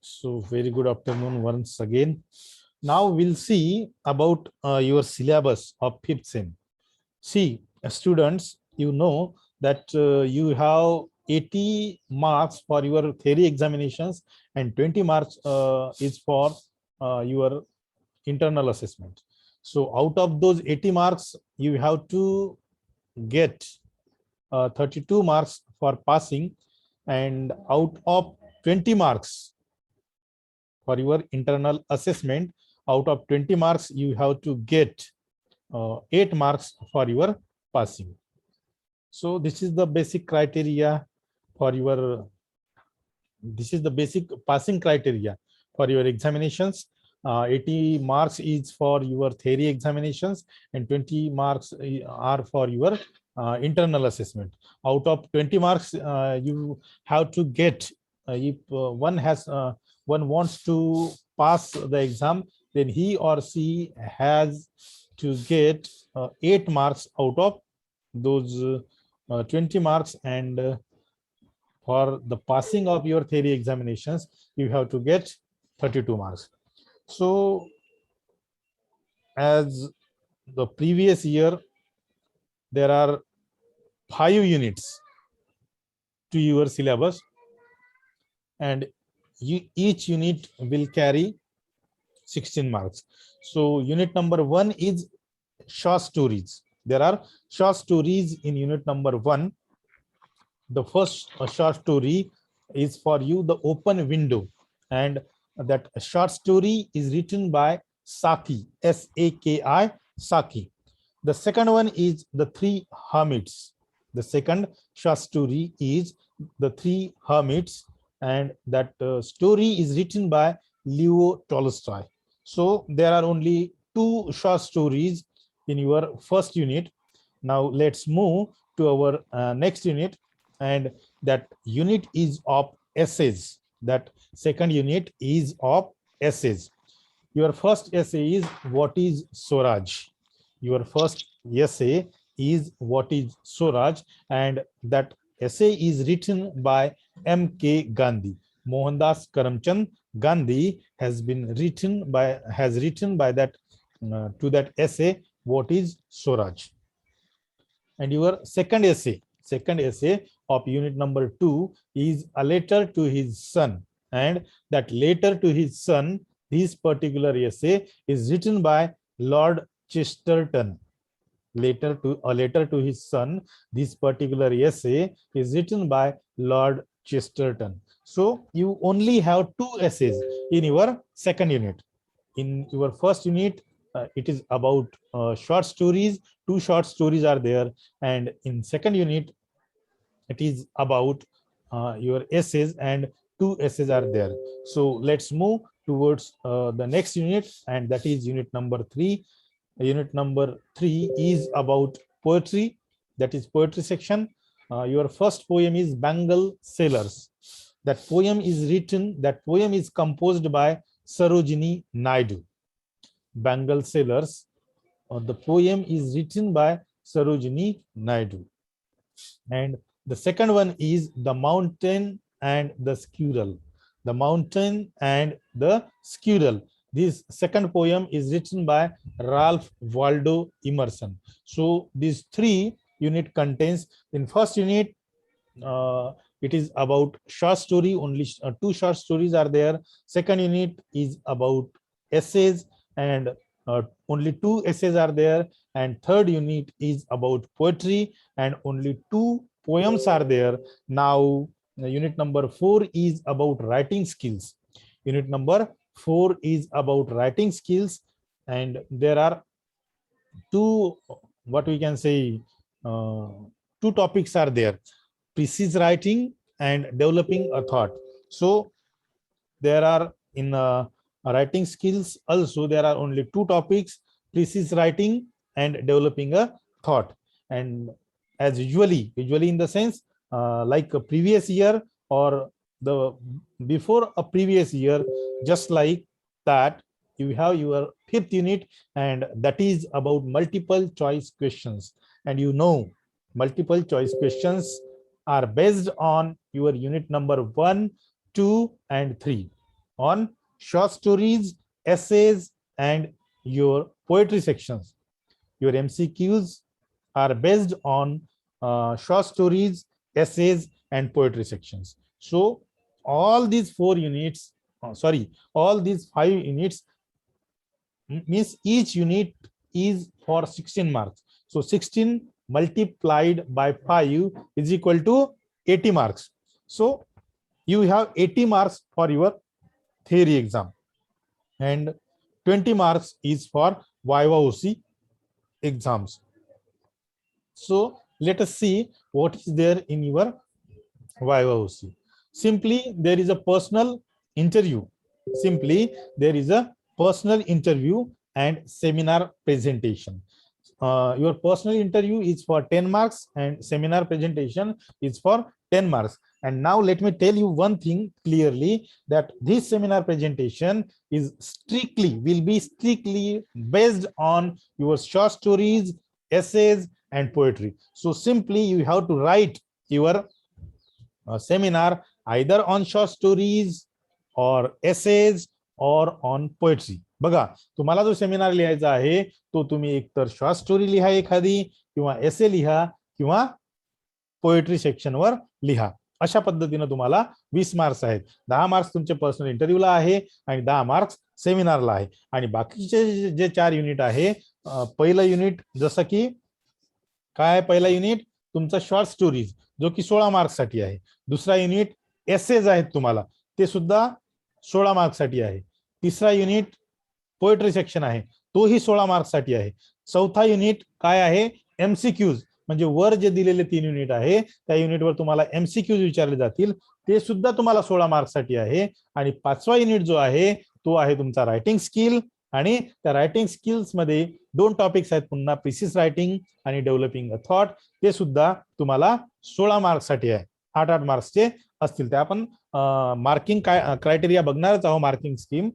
So very good afternoon once again. Now we'll see about your syllabus of fifth sem. See, students, you know that you have 80 marks for your theory examinations and 20 marks is for your internal assessment. So out of those 80 marks, you have to get 32 marks for passing, and out of 20 marks for your internal assessment, out of 20 marks you have to get 8 marks for your passing. So this is the basic criteria for your, this is the basic passing criteria for your examinations. 80 marks is for your theory examinations and 20 marks are for your internal assessment. Out of 20 marks you have to get, if one wants to pass the exam, then he or she has to get 8 marks out of those 20 marks, and for the passing of your theory examinations you have to get 32 marks. So as the previous year, there are 5 units to your syllabus, and each unit will carry 16 marks. So unit number 1 is short stories. There are short stories in unit number 1. The first short story is for you, The Open Window, and that short story is written by Saki, S-A-K-I, Saki. The second one is The Three Hermits. The second short story is The Three Hermits, and that story is written by Leo Tolstoy. So there are only 2 short stories in your first unit. Now let's move to our next unit, and that unit is of essays. That second unit is of essays. Your first essay is What is Swaraj? Your first essay is What is Swaraj, and that essay is written by M.K. Gandhi. Mohandas Karamchand Gandhi has written by that to that essay, What is Swaraj? And your second essay of unit number 2 is A Letter to His Son, and that letter to his son, this particular essay is written by Lord Chesterton. A letter to his son, this particular essay is written by Lord Chesterton. So you only have 2 essays in your second unit. In your first unit, it is about short stories. 2 short stories are there, and in second unit it is about your essays, and 2 essays are there. So let's move towards the next unit, and that is unit number 3. Unit number 3 is about poetry. That is poetry section. Your first poem is Bengal Sailors. That poem is composed by Sarojini Naidu. Bengal Sailors, the poem is written by Sarojini Naidu. And the second one is The Mountain and the Squirrel. The Mountain and the Squirrel. This second poem is written by Ralph Waldo Emerson. So these 3 unit contains, in first unit, it is about short story, only 2 short stories are there. Second unit is about essays, and only 2 essays are there. And third unit is about poetry, and only 2 poems are there. Now unit number 4 is about writing skills. Unit number 4 is about writing skills, and there are 2, what we can say, 2 topics are there: precise writing and developing a thought. So there are in writing skills also, there are only 2 topics: precise writing and developing a thought. And as usually in the sense, like a previous year or the before a previous year, just like that, you have your 5th unit, and that is about multiple choice questions. And you know, multiple choice questions are based on your unit number 1, 2, and 3. on short stories, essays, and your poetry sections. Your MCQs are based on short stories, essays, and poetry sections. So all these 4 units, all these 5 units means each unit is for 16 marks. So 16 multiplied by 5 is equal to 80 marks. So you have 80 marks for your theory exam, and 20 marks is for Viva OC exams. So let us see what is there in your Viva OC. Simply, there is a personal interview. Simply, there is a personal interview and seminar presentation. Your personal interview is for 10 marks and seminar presentation is for 10 marks. And now let me tell you one thing clearly, that this seminar presentation is will be strictly based on your short stories, essays, and poetry. So simply you have to write your seminar either on short stories or essays or on poetry. बघा, तुम्हाला जो seminar लिहायचा आहे तो तुम्ही एकतर short story लिहा एखादी, किंवा एसे लिहा, किंवा पोएट्री सेक्शनवर लिहा. अशा पद्धतीने तुम्हाला 20 मार्क्स आहेत. 10 मार्क्स तुमचे पर्सनल इंटरव्ह्यूला आहे आणि 10 मार्क्स सेमिनारला आहे. आणि बाकीचे जे 4 युनिट आहे, पहिलं युनिट जसं की काय, पहिला युनिट तुमचा शॉर्ट स्टोरीज जो की 16 मार्क्स साठी आहे. दुसरा युनिट एसेज आहेत तुम्हाला, ते सुद्धा 16 मार्क्स साठी आहे. तिसरा युनिट पोएट्री सेक्शन आहे, तोही 16 मार्क्स साठी आहे. चौथा युनिट काय आहे, एमसीक्यूज, म्हणजे वर जे दिलेले 3 युनिट आहे त्या युनिटवर तुम्हाला एमसीक्यूज विचारले जातील, ते सुद्धा तुम्हाला 16 मार्क्स साठी आहे. आणि 5वा युनिट जो आहे तो आहे तुमचा रायटिंग स्किल, आणि त्या रायटिंग स्किल्स मध्ये 2 टॉपिक्स आहेत पुन्हा, प्रिसिस रायटिंग आणि डेव्हलपिंग अ थॉट, ते सुद्धा तुम्हाला 16 मार्क्स साठी आहे. 8-8 मार्क्सचे असतील. ते आपण मार्किंग क्रायटेरिया बघणारच आहोत, मार्किंग स्कीम.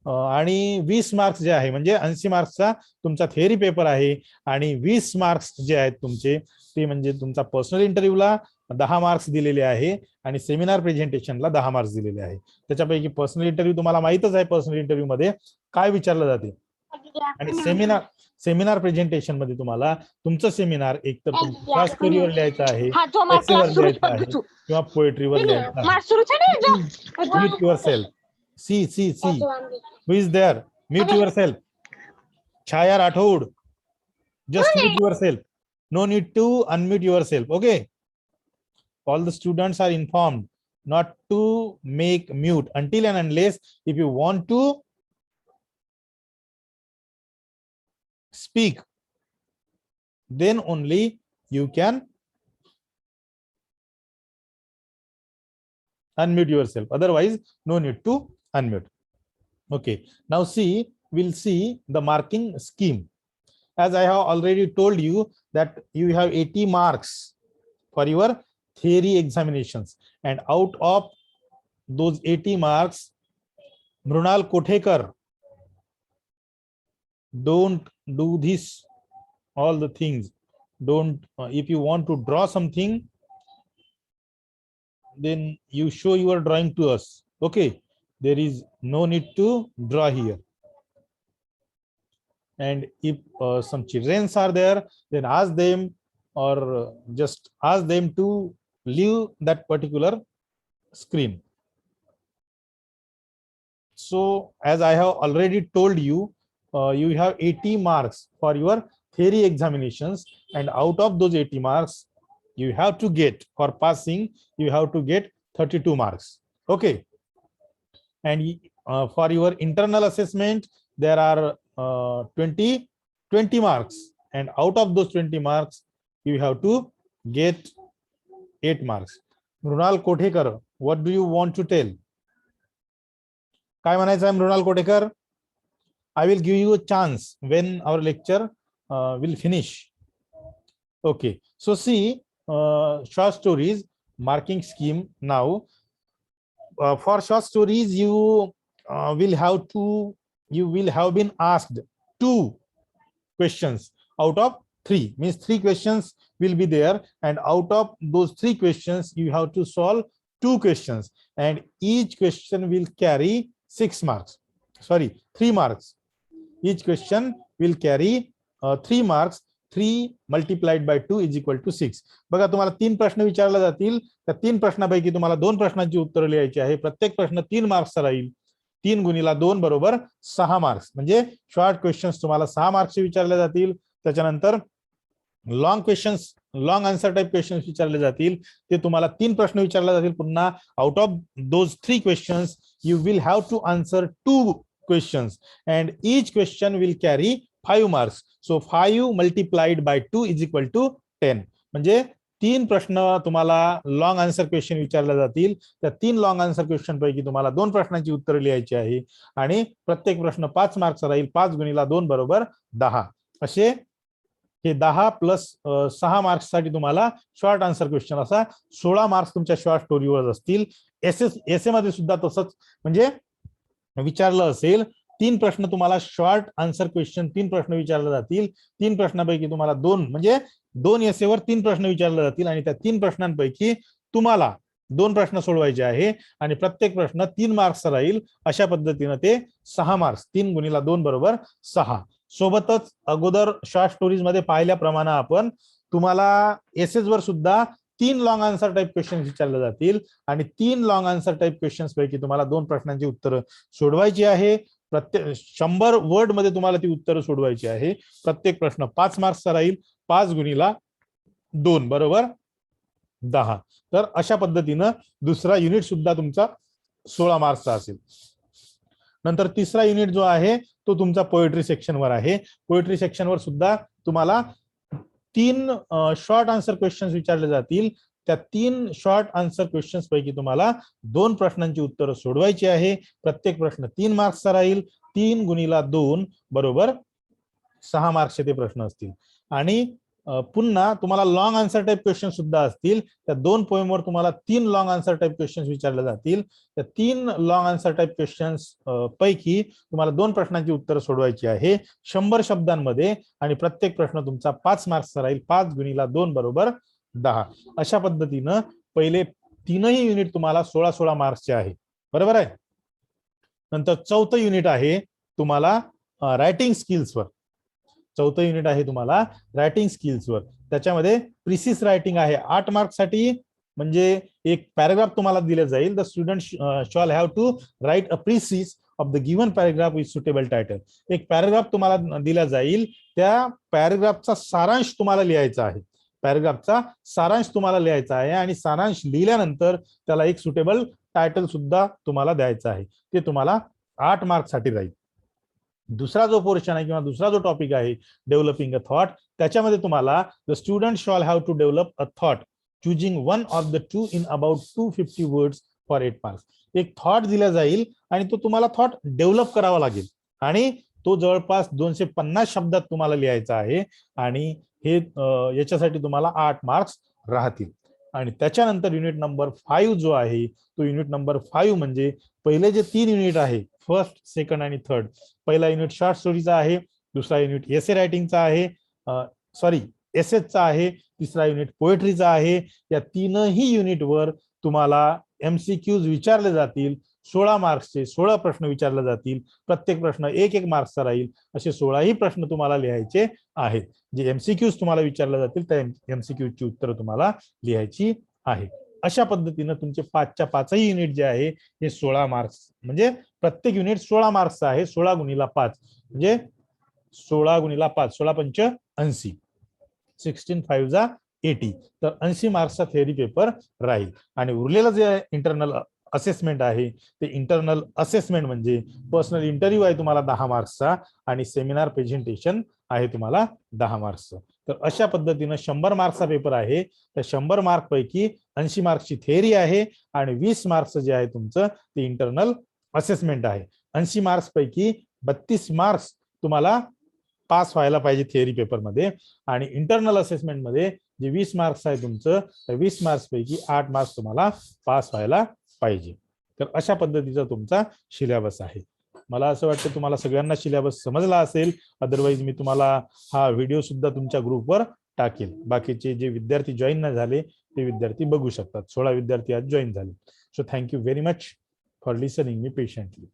आणि 20 मार्क्स जे आहे, म्हणजे 80 मार्क्सचा तुमचा थेअरी पेपर आहे, आणि 20 मार्क्स जे आहेत तुमचे ते म्हणजे तुमचा पर्सनल इंटरव्ह्यूला 10 मार्क्स दिलेले आहे आणि सेमिनार प्रेझेंटेशनला 10 मार्क्स दिलेले आहे. त्याच्यापैकी पर्सनल इंटरव्ह्यू तुम्हाला माहितच आहे, पर्सनल इंटरव्ह्यू मध्ये काय विचारलं जाते. आणि सेमिनार प्रेझेंटेशन मध्ये तुम्हाला तुमचं सेमिनार एकतर तुमच्या स्टोरीवर लिहायचं आहे, एसेवर लिहायचं आहे, किंवा पोएट्रीवर लिहायचं आहे. Mute yourself. See who is there, mute yourself. Chhaya Rathod, just mute yourself. No need to unmute yourself. Okay, all the students are informed not to make mute until and unless if you want to speak, then only you can unmute yourself, otherwise no need to unmute. Okay, now we'll see the marking scheme. As I have already told you that you have 80 marks for your theory examinations, and out of those 80 marks, Mrunal Kothekar, don't do this, all the things. Don't, if you want to draw something, then you show your drawing to us. Okay, there is no need to draw here. And if some children are there, then ask them, or just ask them to leave that particular screen. So as I have already told you, you have 80 marks for your theory examinations, and out of those 80 marks you have to get, for passing you have to get 32 marks. Okay, and for your internal assessment there are 20 marks, and out of those 20 marks you have to get 8 marks. Mrunal Kothekar, what do you want to tell? काय म्हणायचं आहे Mrinal Kotekar? I will give you a chance when our lecture will finish. Okay, so see, short stories marking scheme. Now for short stories you will have been asked 2 questions out of 3, means 3 questions will be there, and out of those 3 questions you have to solve 2 questions, and each question will carry 6 marks. Sorry, 3 marks. Each question will carry 3 marks. 3 multiplied by 2 is equal to 6. बघा तुम्हाला 3 प्रश्न विचारले जातील. त्या 3 प्रश्नांपैकी तुम्हाला 2 प्रश्नांची उत्तर लिहायची आहे. प्रत्येक प्रश्न 3 मार्क्सचा राहील. 3 गुणिला 2 बरोबर 6 मार्क्स. म्हणजे शॉर्ट क्वेश्चन्स तुम्हाला 6 मार्क्सचे विचारले जातील. त्याच्यानंतर long questions, long answer type questions विचारले जातील. ते तुम्हाला 3 प्रश्न विचारले जातील. पुन्हा out of those 3 questions you will have to answer 2 questions and each question will carry 5 marks. So 5 multiplied by 2 is equal to 10. म्हणजे 3 प्रश्न तुम्हाला लॉंग आन्सर क्वेश्चन विचारले जातील. त्या 3 लॉंग आन्सर क्वेश्चन पैकी तुम्हाला 2 प्रश्नांची उत्तरे लिहायची आहे आणि प्रत्येक प्रश्न 5 मार्क्सचा राहील. 5 गुणिला 2 बरोबर 10. असे हे 10 प्लस 6 मार्क्स साठी तुम्हाला शॉर्ट आन्सर क्वेश्चन असा 16 मार्क्स तुमच्या शॉर्ट स्टोरीवर असतील. एसए मध्ये सुद्धा तसंच म्हणजे विचारलं असेल. 3 प्रश्न तुम्हाला शॉर्ट आन्सर क्वेश्चन 3 प्रश्न विचारले जातील. 3 प्रश्नांपैकी तुम्हाला 2 म्हणजे 2 एसेवर 3 प्रश्न विचारले जातील आणि त्या 3 प्रश्नांपैकी तुम्हाला 2 प्रश्न सोडवायचे आहे आणि प्रत्येक प्रश्न 3 मार्क्सचा राहील. अशा पद्धतीने ते 6 मार्क्स. 3 गुणिला 2 बरोबर 6. सोबतच अगोदर शॉर्ट स्टोरीज मध्ये पाहिल्याप्रमाणे आपण तुम्हाला एसेज वर सुद्धा 3 लॉंग आन्सर टाइप क्वेश्चन विचारले जातील आणि 3 लॉंग आन्सर टाइप क्वेश्चन्स पैकी तुम्हाला 2 प्रश्नांची उत्तरं सोडवायची आहे. प्रत्येक 100 वर्ड मध्ये तुम्हाला ती उत्तरं सोडवायची आहे. प्रत्येक प्रश्न 5 मार्क्सचा राहील. 5 गुणिला 2 बरोबर 10. तर अशा पद्धतीनं दुसरा युनिट सुद्धा तुमचा 16 मार्क्सचा असेल. नंतर तिसरा युनिट जो आहे तो तुमचा पोएट्री सेक्शनवर आहे. पोएट्री सेक्शनवर सुद्धा तुम्हाला 3 शॉर्ट आन्सर क्वेश्चन्स विचारले जातील. त्या 3 शॉर्ट आन्सर क्वेश्चन्स पैकी तुम्हाला 2 प्रश्नांची उत्तरं सोडवायची आहे. प्रत्येक प्रश्न 3 मार्क्सचा राहील. 3 गुणिला 2 बरोबर 6 मार्क्सचे ते प्रश्न असतील आणि पुन्हा तुम्हाला लॉंग आन्सर टाइप क्वेश्चन सुद्धा असतील. त्या 2 पोएमवर तुम्हाला 3 लॉंग आन्सर टाइप क्वेश्चन्स विचारले जातील. त्या 3 लॉंग आन्सर टाइप क्वेश्चन्स पैकी तुम्हाला 2 प्रश्नांची उत्तरं सोडवायची आहे 100 शब्दांमध्ये आणि प्रत्येक प्रश्न तुमचा 5 मार्क्सचा राहील. 5 गुणिला 2 बरोबर 10. अशा पद्धतीनं पहिले 3ही युनिट तुम्हाला 16-16 मार्क्सचे आहे. बरोबर आहे. नंतर चौथं युनिट आहे तुम्हाला रायटिंग स्किल्सवर. चौथं युनिट आहे तुम्हाला रायटिंग स्किल्सवर. त्याच्यामध्ये प्रिसिस रायटिंग आहे 8 मार्क्स साठी. म्हणजे एक पॅराग्राफ तुम्हाला दिले जाईल. The student shall have to write a precis of the given paragraph with suitable title. एक पॅराग्राफ तुम्हाला दिला जाईल. त्या पॅराग्राफचा सारांश तुम्हाला लिहायचा आहे. पॅराग्राफचा सारांश तुम्हाला लिहायचा आहे आणि सारांश लिहिल्यानंतर त्याला एक सुटेबल टायटल सुद्धा तुम्हाला द्यायचं आहे. ते तुम्हाला 8 मार्क्स साठी राहील. दुसरा जो पोर्शन आहे किंवा दुसरा जो टॉपिक आहे डेव्हलपिंग अ थॉट, त्याच्यामध्ये तुम्हाला the student shall have to develop a thought choosing one of the two in about 250 words for 8 marks. एक थॉट दिला जाईल आणि तो तुम्हाला थॉट डेव्हलप करावा लागेल आणि तो जवळपास 250 शब्दात तुम्हाला लिहायचा आहे आणि हे याच्यासाठी तुम्हाला 8 मार्क्स राहतील. आणि त्याच्यानंतर युनिट नंबर 5 जो आहे तो युनिट नंबर 5 म्हणजे पहिले जे 3 युनिट आहे फर्स्ट, सेकंड आणि थर्ड. पहिला युनिट शॉर्ट स्टोरीचा आहे. दुसरा युनिट एसे रायटिंगचा आहे, एसेचा आहे. तिसरा युनिट पोएट्रीचा आहे. या 3ही युनिटवर तुम्हाला एमसीक्यूज विचारले जातील. 16 मार्क्सचे 16 प्रश्न विचारले जातील. प्रत्येक प्रश्न 1-1 मार्क्सचा राहील. असे 16ही प्रश्न तुम्हाला लिहायचे आहेत. जे एमसीक्यूज तुम्हाला विचारले जातील त्या एमसीक्यूजची उत्तरं तुम्हाला लिहायची आहे. अशा पद्धतीने तुमचे 5च्या 5ही युनिट जे आहे हे 16 मार्क्स म्हणजे प्रत्येक युनिट 16 मार्क्सचा आहे. 16 गुणिला 5 म्हणजे 16 गुणिला 5 16 पंच 80, 16 5 80. तर 80 मार्क्सचा थेअरी पेपर राहील. आणि उरलेलं जे इंटरनल असेसमेंट आहे ते इंटरनल असेसमेंट म्हणजे पर्सनल इंटरव्ह्यू आहे तुम्हाला 10 मार्क्सचा आणि सेमिनार प्रेझेंटेशन आहे तुम्हाला 10 मार्क्सचं. तर अशा पद्धतीनं 100 मार्क्सचा पेपर आहे. त्या 100 मार्क पैकी 80 मार्क्सची थेअरी आहे आणि 20 मार्क्स जे आहे तुमचं ते इंटरनल असेसमेंट आहे. 80 मार्क्स पैकी 32 मार्क्स तुम्हाला पास व्हायला पाहिजे थेअरी पेपरमध्ये आणि इंटरनल असेसमेंट मध्ये जे 20 मार्क्स आहे तुमचं त्या 20 मार्क्स पैकी 8 मार्क्स तुम्हाला पास व्हायला पाहिजे. तर अशा पद्धतीचा तुमचा सिलेबस आहे. मला असं वाटतं तुम्हाला सगळ्यांना सिलेबस समजला असेल. अदरवाईज मी तुम्हाला हा व्हिडिओ सुद्धा तुमच्या ग्रुपवर टाकेल. बाकीचे जे विद्यार्थी जॉईन नाही झाले ते विद्यार्थी बघू शकतात. 16 विद्यार्थी आज जॉईन झाले. So thank you very much for listening me patiently.